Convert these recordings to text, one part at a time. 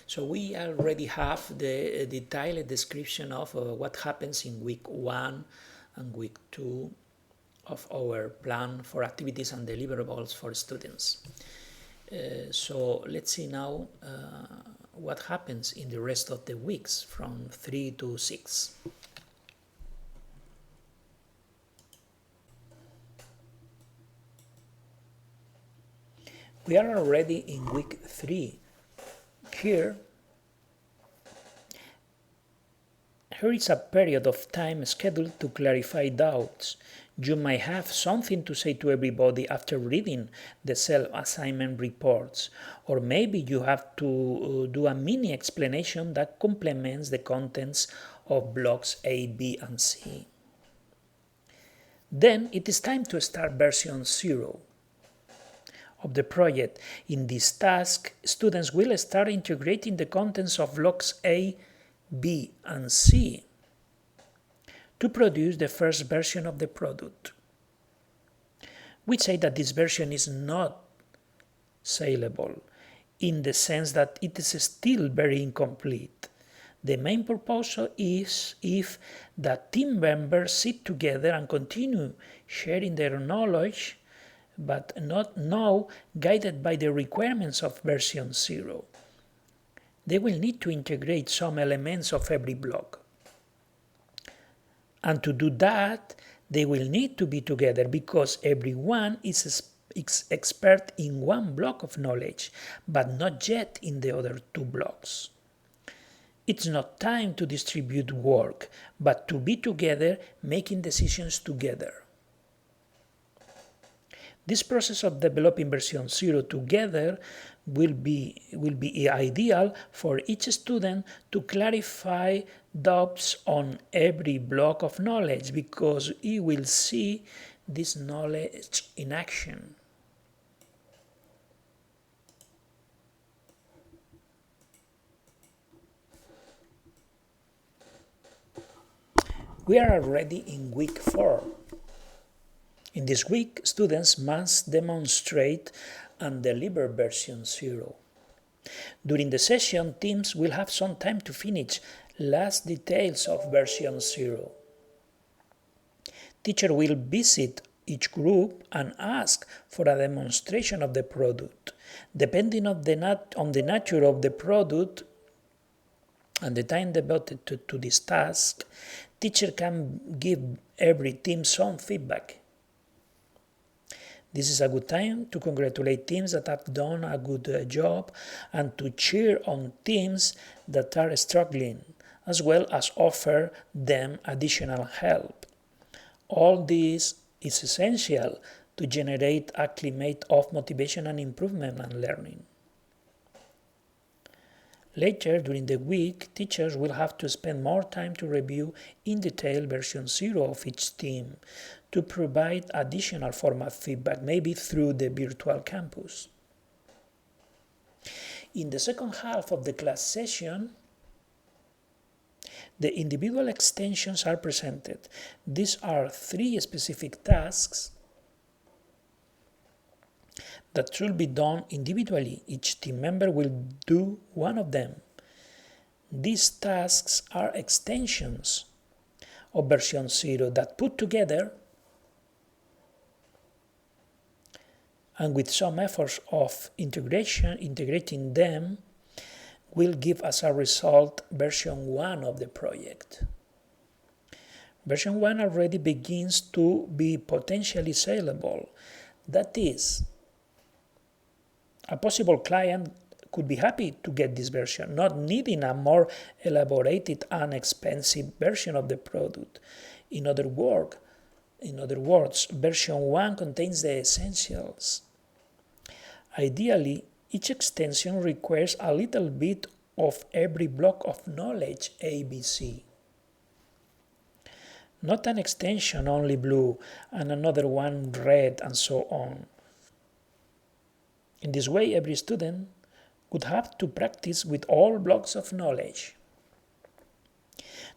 So we already have the detailed description of what happens in week 1 and week 2 of our plan for activities and deliverables for students. So let's see now what happens in the rest of the weeks from 3 to 6. We are already in week 3. Here is a period of time scheduled to clarify doubts. You might have something to say to everybody after reading the self-assignment reports, or maybe you have to do a mini explanation that complements the contents of blocks A, B, and C. Then it is time to start version 0 of the project. In this task, students will start integrating the contents of blocks A, B, and C to produce the first version of the product. We say that this version is not saleable in the sense that it is still very incomplete. The main purpose is if the team members sit together and continue sharing their knowledge, but not now guided by the requirements of version 0. They will need to integrate some elements of every block. And to do that, they will need to be together because everyone is expert in one block of knowledge, but not yet in the other 2 blocks. It's not time to distribute work, but to be together, making decisions together. This process of developing version 0 together will be ideal for each student to clarify doubts on every block of knowledge because he will see this knowledge in action. We are already in week 4. In this week, students must demonstrate and deliver version 0. During the session, teams will have some time to finish last details of version 0. Teacher will visit each group and ask for a demonstration of the product. Depending on the nature of the product and the time devoted to this task, teacher can give every team some feedback. This is a good time to congratulate teams that have done a good job and to cheer on teams that are struggling, as well as offer them additional help. All this is essential to generate a climate of motivation and improvement and learning. Later during the week, teachers will have to spend more time to review in detail version 0 of each team to provide additional format feedback, maybe through the virtual campus. In the second half of the class session, the individual extensions are presented. These are 3 specific tasks that should be done individually. Each team member will do one of them. These tasks are extensions of version 0 that put together and with some efforts of integrating them will give as a result version 1 of the project. Version 1 already begins to be potentially saleable. That is, a possible client could be happy to get this version, not needing a more elaborated and expensive version of the product. In other words, version 1 contains the essentials. Ideally, each extension requires a little bit of every block of knowledge ABC. Not an extension only blue and another one red and so on. In this way, every student would have to practice with all blocks of knowledge.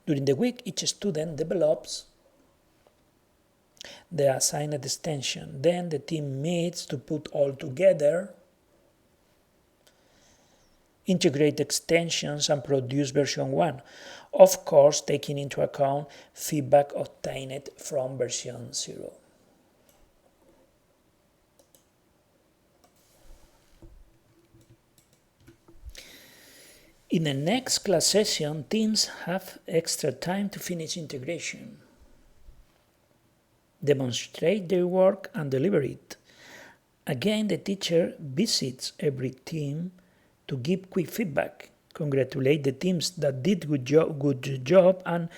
During the week, each student develops the assigned extension. Then the team meets to put all together. integrate extensions and produce version 1, of course taking into account feedback obtained from version 0. In the next class session, teams have extra time to finish integration, demonstrate their work and deliver it. Again, the teacher visits every team to give quick feedback, congratulate the teams that did good job and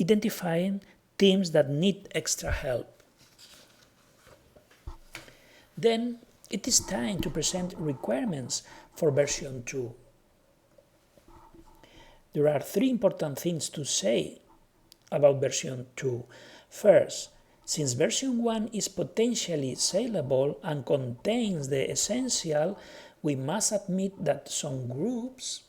identifying teams that need extra help. Then it is time to present requirements for version 2. There are 3 important things to say about version 2. First, since version 1 is potentially saleable and contains the essential, we must admit that some groups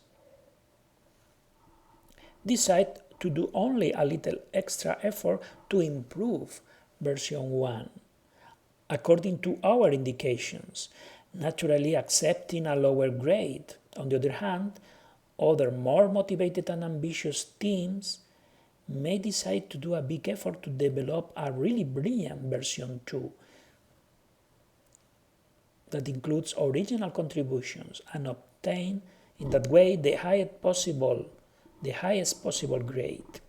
decide to do only a little extra effort to improve version 1, according to our indications, naturally accepting a lower grade. On the other hand, other more motivated and ambitious teams may decide to do a big effort to develop a really brilliant version 2 that includes original contributions and obtain in that way the highest possible grade.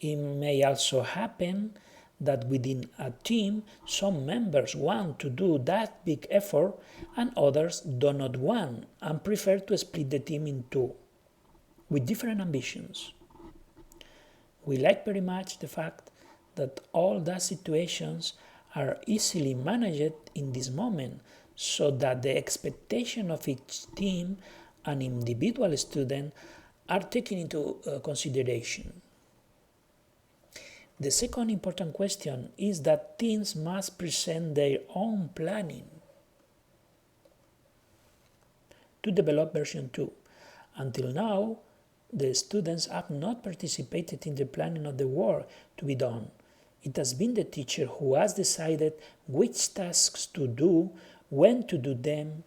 It may also happen that within a team some members want to do that big effort and others do not want and prefer to split the team in 2 with different ambitions. We like very much the fact that all those situations are easily managed in this moment so that the expectation of each team and individual student are taken into consideration. The second important question is that teams must present their own planning to develop version 2. Until now, the students have not participated in the planning of the work to be done. It has been the teacher who has decided which tasks to do, when to do them,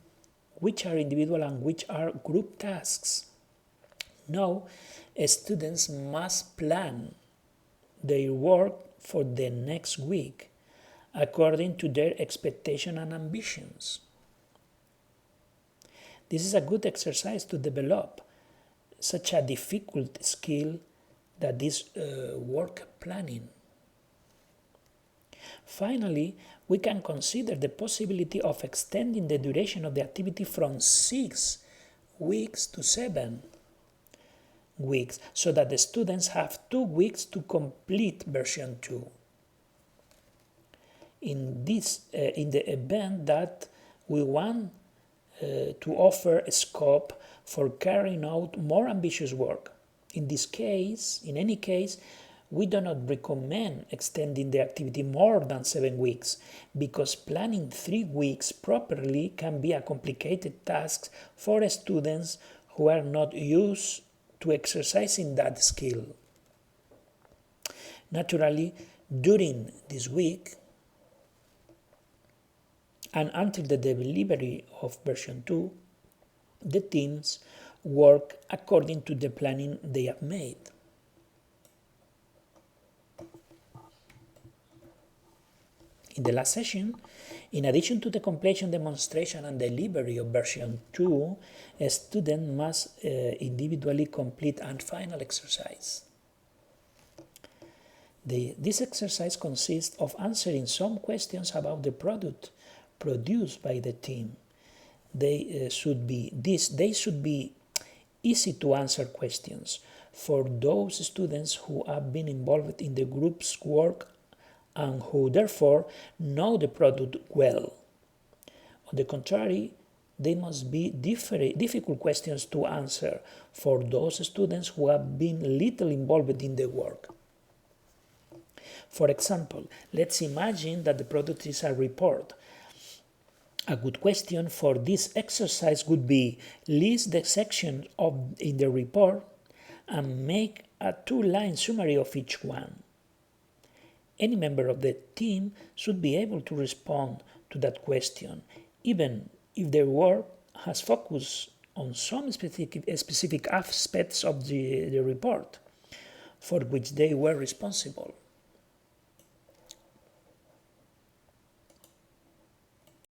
which are individual and which are group tasks. Now, students must plan their work for the next week according to their expectation and ambitions. This is a good exercise to develop such a difficult skill that is work planning. Finally, we can consider the possibility of extending the duration of the activity from 6 weeks to 7 weeks, so that the students have 2 weeks to complete version 2. In the event that we want to offer a scope for carrying out more ambitious work. In any case, we do not recommend extending the activity more than 7 weeks, because planning 3 weeks properly can be a complicated task for students who are not used to exercising that skill. Naturally, during this week and until the delivery of version 2, the teams work according to the planning they have made. In the last session, in addition to the completion, demonstration and delivery of version 2, a student must individually complete a final exercise. This exercise consists of answering some questions about the product produced by the team. They should be easy to answer questions for those students who have been involved in the group's work and who therefore know the product well. On the contrary, they must be difficult questions to answer for those students who have been little involved in the work. For example, let's imagine that the product is a report. A good question for this exercise would be: list the section in the report and make a 2-line summary of each one. Any member of the team should be able to respond to that question, even if their work has focused on some specific aspects of the report for which they were responsible.